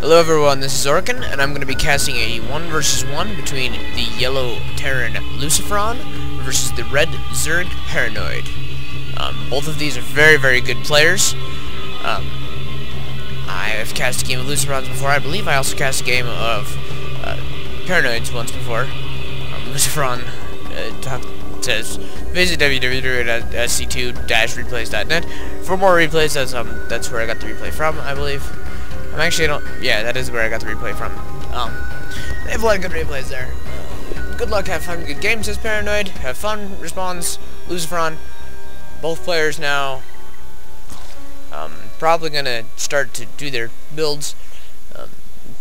Hello everyone, this is Orkin, and I'm going to be casting a 1 versus 1 between the yellow Terran LucifroN versus the red Zerg ParanOid. Both of these are very good players. I have cast a game of LucifroNs before. I believe I also cast a game of ParanOids once before. LucifroN says visit www.sc2-replays.net for more replays. That's where I got the replay from, I believe. Yeah, that is where I got the replay from. They have a lot of good replays there. Good luck, have fun, good games, says ParanOid. Have fun, responds LucifroN. Both players now probably gonna start to do their builds.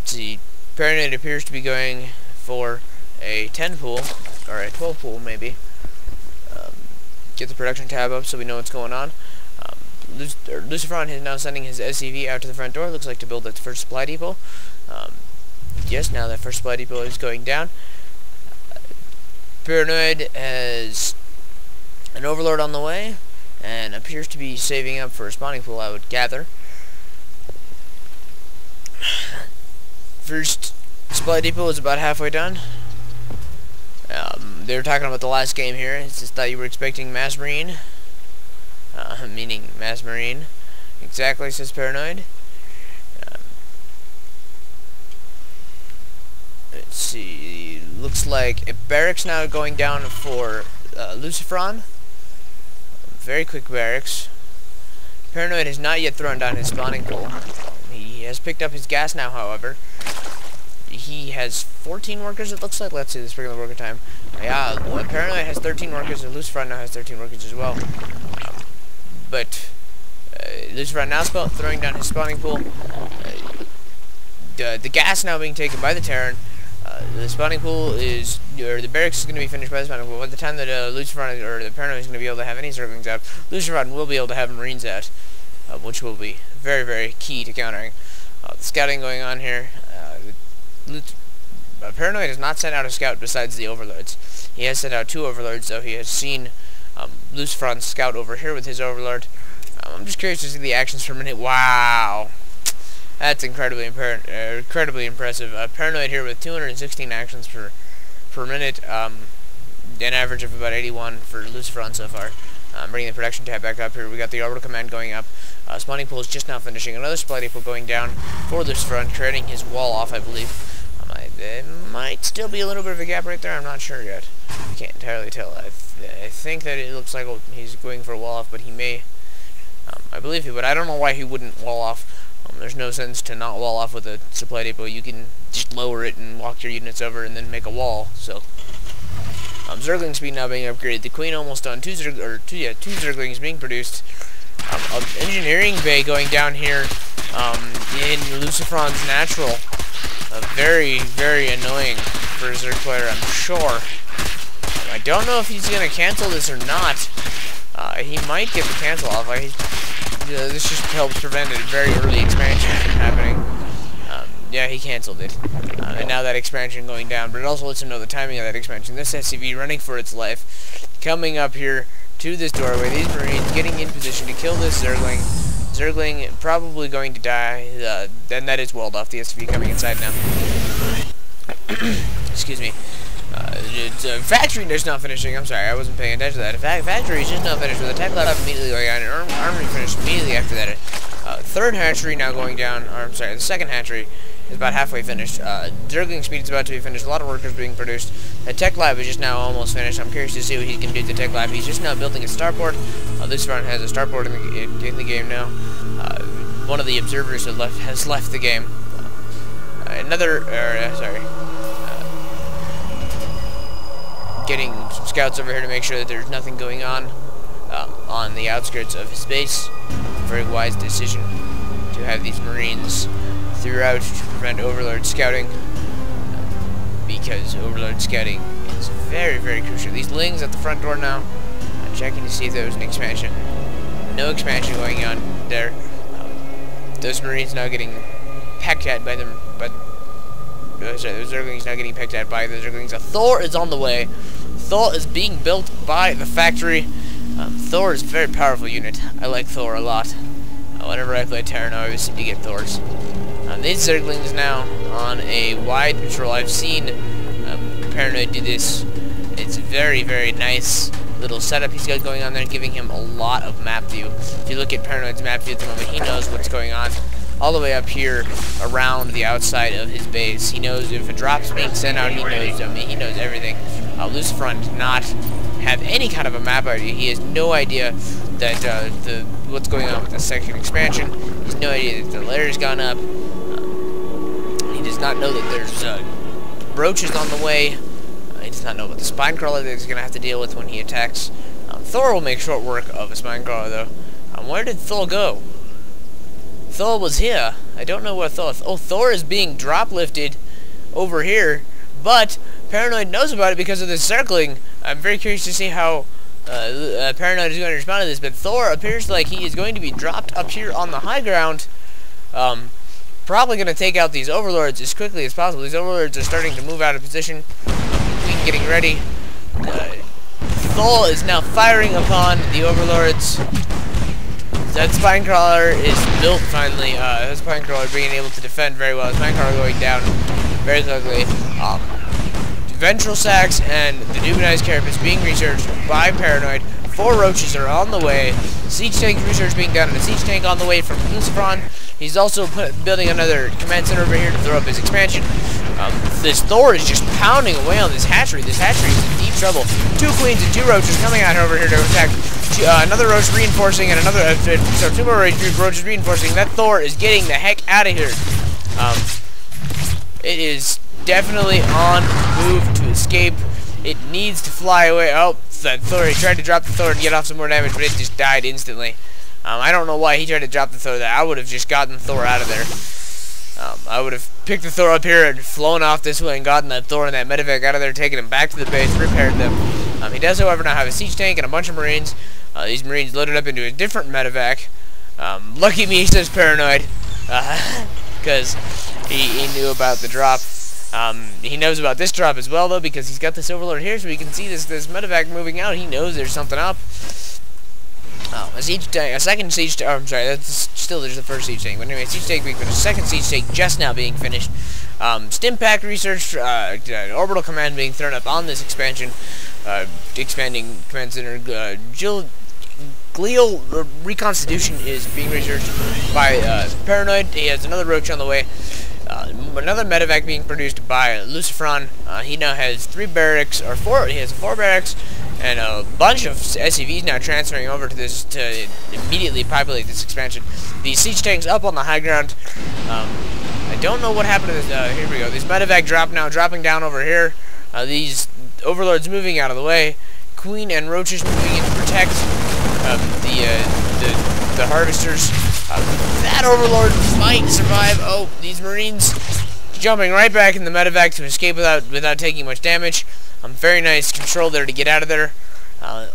See, ParanOid appears to be going for a 10 pool, or a 12 pool maybe. Get the production tab up so we know what's going on. LucifroN is now sending his SCV out to the front door. Looks like to build that first supply depot. Yes, now that first supply depot is going down. ParanOid has an overlord on the way and appears to be saving up for a spawning pool, I would gather. First supply depot is about halfway done. They were talking about the last game here. It's just that you were expecting mass marine. Meaning mass marine. Exactly, says ParanOid. Let's see. Looks like a barracks now going down for LucifroN. Very quick barracks. ParanOid has not yet thrown down his spawning pool. He has picked up his gas now, however. He has 14 workers, it looks like. Let's see, this regular worker time. Yeah, ParanOid has 13 workers, and LucifroN now has 13 workers as well. But LucifroN now throwing down his spawning pool. The gas now being taken by the Terran. The spawning pool is, or the barracks is going to be finished by the spawning pool. By the time that LucifroN or the ParanOid is going to be able to have any Zerglings out, LucifroN will be able to have Marines out, which will be very key to countering. The scouting going on here. ParanOid has not sent out a scout besides the overlords. He has sent out 2 overlords, though. He has seen LucifroN's scout over here with his overlord. I'm just curious to see the actions per minute. Wow, that's incredibly impressive. ParanOid here with 216 actions per minute, an average of about 81 for LucifroN so far. Bringing the production tab back up here. We got the orbital command going up. Spawning pool is just now finishing. Another supply depot going down for LucifroN, creating his wall off, I believe. There might still be a little bit of a gap right there. I'm not sure yet. I can't entirely tell. I think that it looks like he's going for a wall off, but he may. I believe he would. I don't know why he wouldn't wall off. There's no sense to not wall off with a supply depot. You can just lower it and walk your units over and then make a wall. So, Zergling speed now being upgraded. The Queen almost done. Two Zerglings being produced. Engineering bay going down here in LucifroN's natural. Very annoying for a Zerg player, I'm sure. I don't know if he's going to cancel this or not. He might get the cancel off. This just helps prevent a very early expansion from happening. Yeah, he canceled it. And now that expansion going down, but it also lets him know the timing of that expansion. This SCV running for its life, coming up here to this doorway. These Marines getting in position to kill this Zergling. Zergling probably going to die. Then that is walled off. The SCV coming inside now. Excuse me. Factory is not finishing. I'm sorry, I wasn't paying attention to that. Factory is just not finished with a tech lab immediately going on, and armory finished immediately after that. Third hatchery now going down, or I'm sorry, the second hatchery is about halfway finished. Zergling speed is about to be finished. A lot of workers being produced. The tech lab is just now almost finished. I'm curious to see what he can do to the tech lab. He's just now building a starport. LucifroN has a starport in the game now. One of the observers has left the game. Getting some scouts over here to make sure that there's nothing going on the outskirts of his base. Very wise decision to have these Marines throughout to prevent Overlord scouting, because Overlord scouting is very crucial. These Lings at the front door now. I'm checking to see if there was an expansion. No expansion going on there. Those Marines now getting pecked at by them, those Zerglings now getting pecked at by the Zerglings. A Thor is on the way. Thor is being built by the factory. Thor is a very powerful unit. I like Thor a lot. Whenever I play Terran, I always seem to get Thors. These Zerglings now on a wide patrol. I've seen ParanOid do this. It's very, very nice little setup he's got going on there, giving him a lot of map view. If you look at ParanOid's map view at the moment, he knows what's going on all the way up here around the outside of his base. He knows if a drop's being sent out, he knows everything. LucifroN does not have any kind of a map idea. He has no idea that what's going on with the section expansion. He has no idea that the layer's gone up. He does not know that there's roaches on the way. He does not know what the spine crawler that he's going to have to deal with when he attacks. Thor will make short work of a spine crawler, though. Where did Thor go? Thor was here. I don't know where Thor... Oh, Thor is being drop lifted over here, but ParanOid knows about it because of this circling. I'm very curious to see how ParanOid is going to respond to this, but Thor appears like he is going to be dropped up here on the high ground. Probably going to take out these overlords as quickly as possible. These overlords are starting to move out of position. Queen getting ready. Thor is now firing upon the overlords. That spine crawler is built finally. That spine crawler being able to defend very well. The spine crawler going down very quickly. Ventral sacks and the Nubanized carapace being researched by ParanOid. 4 roaches are on the way. Siege tank research being done, and a siege tank on the way from LucifroN. He's also building another command center over here to throw up his expansion. This Thor is just pounding away on this hatchery. This hatchery is in deep trouble. 2 queens and 2 roaches coming out over here to attack. Another roach reinforcing, and another, so 2 more roaches reinforcing. That Thor is getting the heck out of here. It is definitely on the move to escape. It needs to fly away. Oh, that Thor, he tried to drop the Thor and get off some more damage, but it just died instantly. I don't know why he tried to drop the Thor there. I would have just gotten Thor out of there. I would have picked the Thor up here and flown off this way and gotten that Thor and that medevac out of there, taken him back to the base, repaired them. He does, however, now have a siege tank and a bunch of marines. These marines loaded up into a different medevac. Lucky me, says ParanOid, because he knew about the drop. He knows about this drop as well, though, because he's got this overlord here, so he can see this medevac moving out. He knows there's something up. A siege tank, a second siege tank. Oh, I'm sorry, that's still there's the first siege tank. But anyway, siege tank being finished. Second siege tank just now being finished. Stim pack research, orbital command being thrown up on this expansion, expanding command center. Glial reconstitution is being researched by ParanOid. He has another roach on the way. Another medevac being produced by LucifroN. He now has 3 barracks, or 4. He has 4 barracks and a bunch of SCVs now transferring over to this to immediately populate this expansion. The siege tanks up on the high ground. I don't know what happened to this. Here we go. This medevac dropping down over here. These overlords moving out of the way. Queen and roaches moving in to protect the harvesters. That overlord might survive. Oh, these marines jumping right back in the medevac to escape without taking much damage. Very nice control there to get out of there.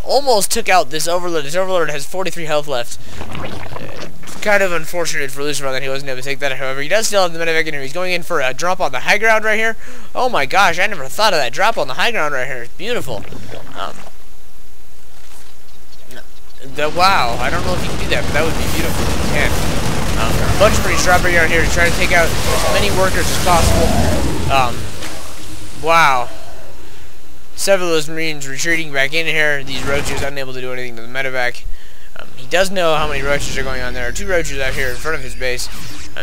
Almost took out this overlord. This overlord has 43 health left. Kind of unfortunate for LucifroN that he wasn't able to take that. However, he does still have the medevac in here. He's going in for a drop on the high ground right here. Oh my gosh, I never thought of that drop on the high ground right here. It's beautiful. Wow, I don't know if you can do that, but that would be beautiful if you can. A bunch of marines dropping around here to try to take out as many workers as possible. Wow. Several of those marines retreating back in here. These roaches unable to do anything to the medevac. He does know how many roaches are going on. There are 2 roaches out here in front of his base.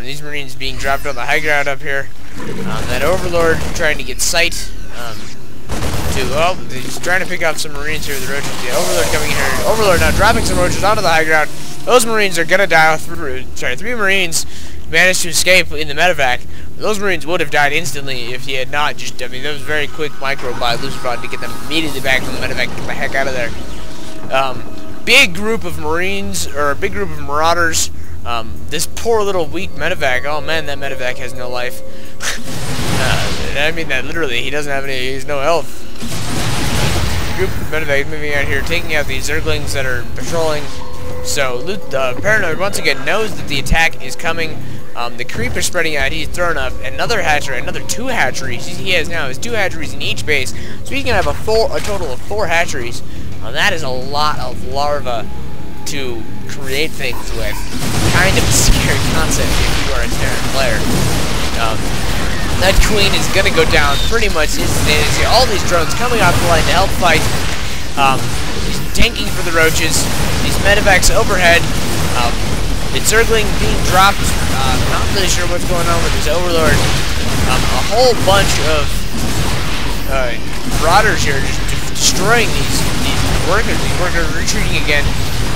These marines being dropped on the high ground up here. That overlord trying to get sight. He's trying to pick up some marines here. The roaches. The overlord coming in here. Overlord now dropping some roaches onto the high ground. Those marines are gonna die. 3 marines managed to escape in the medevac. Those marines would have died instantly if he had not just. I mean, that was very quick micro by LucifroN to get them immediately back from the medevac. Get the heck out of there. Big group of marines or a big group of marauders. This poor little weak medevac. Oh man, that medevac has no life. I mean that literally. He doesn't have any. He has no health. Group of medevacs moving out here, taking out these Zerglings that are patrolling. So ParanOid once again knows that the attack is coming. The creep is spreading out. He's thrown up another hatchery, another 2 hatcheries. He has now his 2 hatcheries in each base, so he's gonna have a total of 4 hatcheries. That is a lot of larvae to create things with. Kind of a scary concept if you are a Terran player. That queen is gonna go down pretty much instantaneously. All these drones coming off the line to help fight. He's tanking for the roaches. These medevacs overhead. The Zergling being dropped. Not really sure what's going on with his overlord. A whole bunch of marauders here just destroying these workers. These workers are retreating again.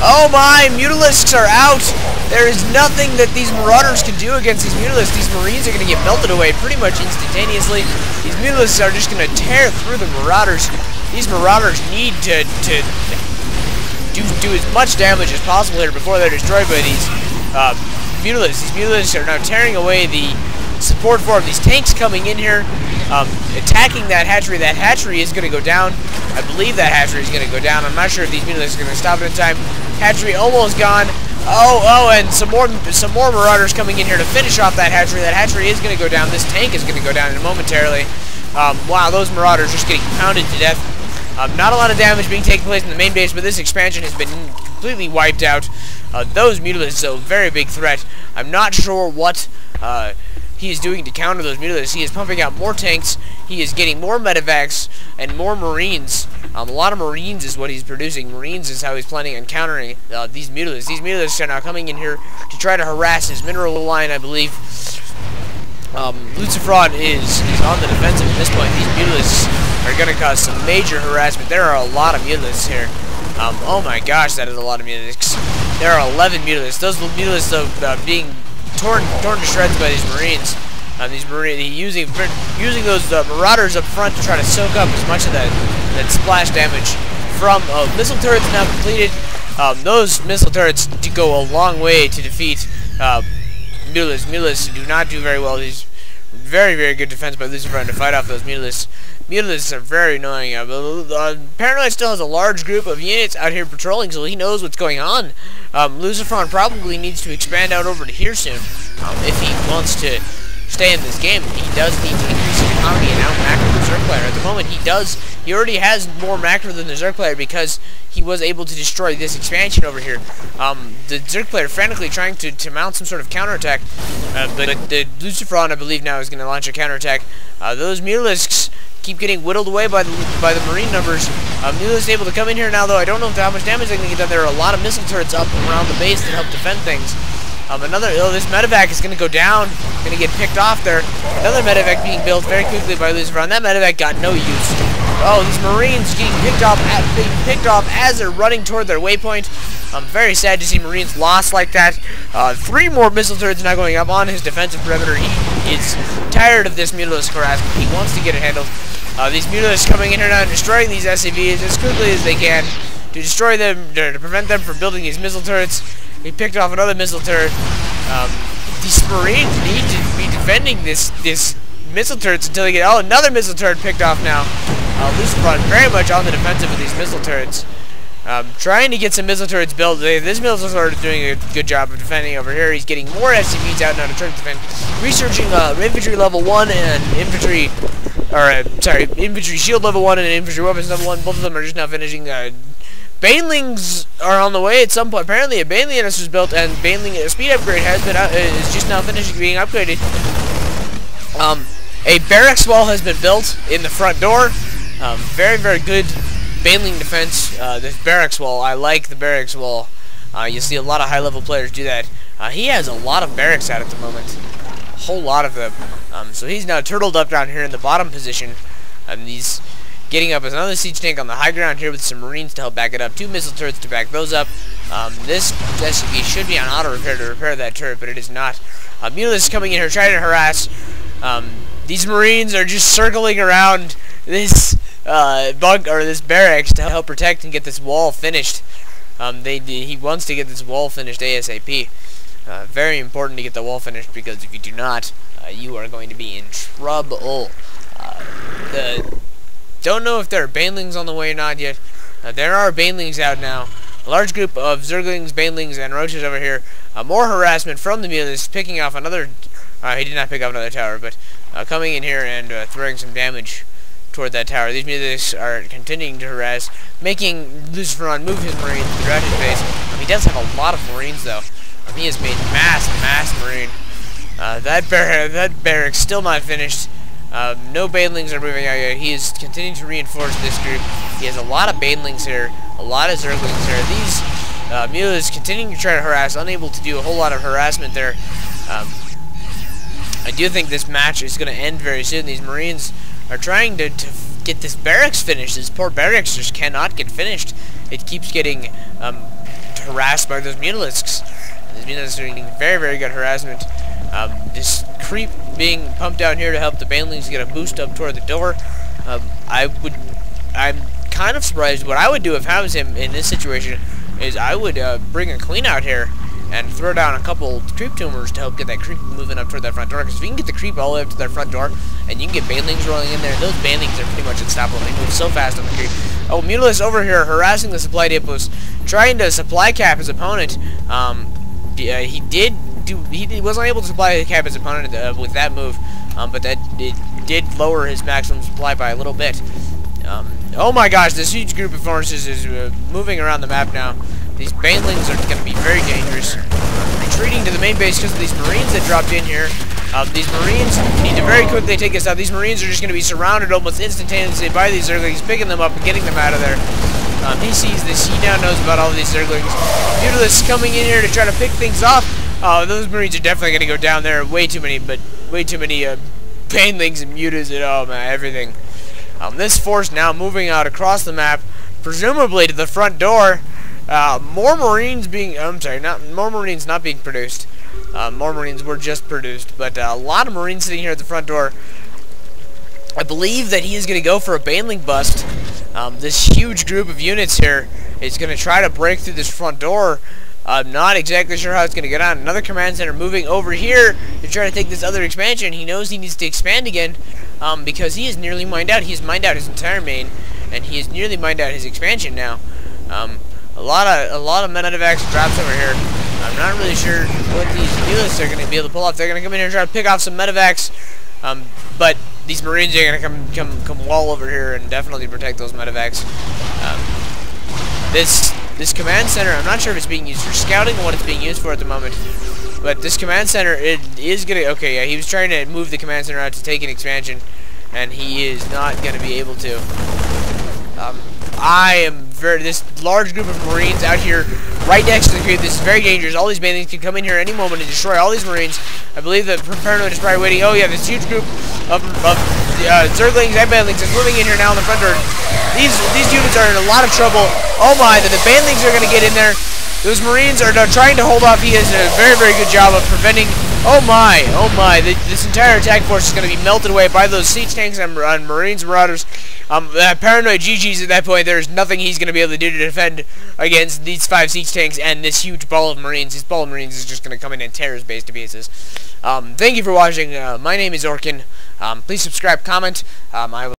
Oh my! Mutalisks are out! There is nothing that these marauders can do against these mutalisks. These marines are going to get melted away pretty much instantaneously. These mutalisks are just going to tear through the marauders. These marauders need to do as much damage as possible here before they're destroyed by these mutalisks. These mutalisks are now tearing away the support form. These tanks coming in here, attacking that hatchery. That hatchery is going to go down. I believe that hatchery is going to go down. I'm not sure if these mutalisks are going to stop it in time. Hatchery almost gone. Oh, and some more marauders coming in here to finish off that hatchery. That hatchery is going to go down. This tank is going to go down momentarily. Wow, those marauders just getting pounded to death. Not a lot of damage being taken place in the main base, but this expansion has been completely wiped out. Those mutalisks, a very big threat. I'm not sure what he is doing to counter those mutalisks. He is pumping out more tanks. He is getting more medevacs and more marines. A lot of marines is what he's producing. Marines is how he's planning on countering these mutalisks. These mutalisks are now coming in here to try to harass his mineral line, I believe. LucifroN is on the defensive at this point. These mutalisks are going to cause some major harassment. There are a lot of mutalisks here. Oh my gosh, that is a lot of mutalisks. There are 11 mutalisks. Those mutalisks being torn to shreds by these marines. Using those marauders up front to try to soak up as much of that splash damage from missile turrets now completed. Those missile turrets do go a long way to defeat mutalisks. Mutalisks do not do very well. These very, very good defense by LucifroN to fight off those mutalisks. Mutalisks are very annoying. ParanOid still has a large group of units out here patrolling, so he knows what's going on. LucifroN probably needs to expand out over to here soon if he wants to stay in this game. He does need to increase his economy and out-macro the Zerg player. At the moment, he already has more macro than the Zerg player because he was able to destroy this expansion over here. The Zerg player frantically trying to mount some sort of counterattack, but the LucifroN, I believe, now is going to launch a counterattack. Those mutalisks keep getting whittled away by the marine numbers. Mutalisks able to come in here now, though. I don't know how much damage they can get done. There are a lot of missile turrets up around the base that help defend things. This medevac is going to go down, going to get picked off there. Another medevac being built very quickly by LucifroN. That medevac got no use. Oh, these marines getting picked off as they're running toward their waypoint. I'm very sad to see marines lost like that. 3 more missile turrets now going up on his defensive perimeter. He is tired of this mutalisk harassment. He wants to get it handled. These mutalisks coming in here now and destroying these SCVs as quickly as they can to destroy them, to prevent them from building these missile turrets. He picked off another missile turret. These marines need to be defending this missile turrets until they get... Oh, another missile turret picked off now. LucifroN very much on the defensive with these missile turrets. Trying to get some missile turrets built. This missile turret is doing a good job of defending over here. He's getting more SCVs out now to try to defend. Researching infantry level 1 and infantry... infantry shield level 1 and infantry weapons level 1. Both of them are just now finishing... Banelings are on the way at some point. Apparently a Baneling unit was built, and Baneling speed upgrade has been is just now finishing being upgraded. A barracks wall has been built in the front door. Very, very good Baneling defense. This barracks wall, I like the barracks wall. You see a lot of high-level players do that. He has a lot of barracks out at the moment. A whole lot of them. So he's now turtled up down here in the bottom position. He's getting up as another siege tank on the high ground here with some marines to help back it up. 2 missile turrets to back those up. This SCV should be on auto repair to repair that turret, but it is not. Mutalisks coming in here trying to harass. These marines are just circling around this this barracks to help protect and get this wall finished. He wants to get this wall finished ASAP. Very important to get the wall finished, because if you do not, you are going to be in trouble. Don't know if there are Banelings on the way or not yet. There are Banelings out now. A large group of Zerglings, Banelings, and Roaches over here. More harassment from the mutalisks, picking off another... he did not pick up another tower, but coming in here and throwing some damage toward that tower. These mutalisks are continuing to harass, making LucifroN move his marines throughout his base. He does have a lot of Marines, though. He has made mass Marine. That barracks still not finished. No banelings are moving out yet. He is continuing to reinforce this group. He has a lot of banelings here, a lot of zerglings here. These mulas continuing to try to harass, unable to do a whole lot of harassment there. I do think this match is going to end very soon. These Marines are trying to get this barracks finished. This poor barracks just cannot get finished. It keeps getting harassed by those mutalisks. These mutalisks are getting very good harassment. This creep being pumped down here to help the banelings get a boost up toward the door. I'm kind of surprised. What I would do if I was him in this situation is I would bring a queen out here and throw down a couple creep tumors to help get that creep moving up toward that front door. Because if you can get the creep all the way up to that front door, and you can get banelings rolling in there, those banelings are pretty much unstoppable. They move so fast on the creep. Oh, Mutalisk over here harassing the supply depots, trying to supply cap his opponent. He wasn't able to supply cap his opponent with that move, but it did lower his maximum supply by a little bit. Oh my gosh, this huge group of forces is moving around the map now. These banelings are going to be very dangerous. Retreating to the main base because of these Marines that dropped in here. These Marines need to very quickly take this out. These Marines are just going to be surrounded almost instantaneously by these Zerglings, picking them up and getting them out of there. He sees this. He now knows about all these Zerglings. Mutalists coming in here to try to pick things off. Those Marines are definitely going to go down there. Way too many banelings and mutas and oh man, everything. This force now moving out across the map, presumably to the front door. More Marines not being produced. More Marines were just produced, but a lot of Marines sitting here at the front door. I believe that he is going to go for a baneling bust. This huge group of units here is going to try to break through this front door. I'm not exactly sure how it's going to get on. Another command center moving over here to try to take this other expansion. He knows he needs to expand again because he is nearly mined out. He's mined out his entire main, and he is nearly mined out his expansion now. A lot of medevacs drops over here. I'm not really sure what these mutalists are going to be able to pull off. They're going to come in here and try to pick off some medevacs, but these Marines are going to come wall over here and definitely protect those medevacs. This command center, I'm not sure if it's being used for scouting or what it's being used for at the moment, but this command center, it is going to, okay, yeah, he was trying to move the command center out to take an expansion, and he is not going to be able to. This large group of Marines out here right next to the creep. This is very dangerous. All these banelings can come in here any moment and destroy all these Marines. I believe that ParanOid is probably waiting. Oh yeah, this huge group of Zerglings and banelings is moving in here now in the front door. These units are in a lot of trouble. Oh my, the banelings are going to get in there. Those Marines are trying to hold off. He does a very good job of preventing. Oh my, this entire attack force is going to be melted away by those siege tanks and Marines and Marauders. ParanOid GG's at that point. There's nothing he's going to be able to do to defend against these 5 siege tanks and this huge ball of Marines. This ball of Marines is just going to come in and tear his base to pieces. Thank you for watching. My name is Orkin. Please subscribe, comment. I will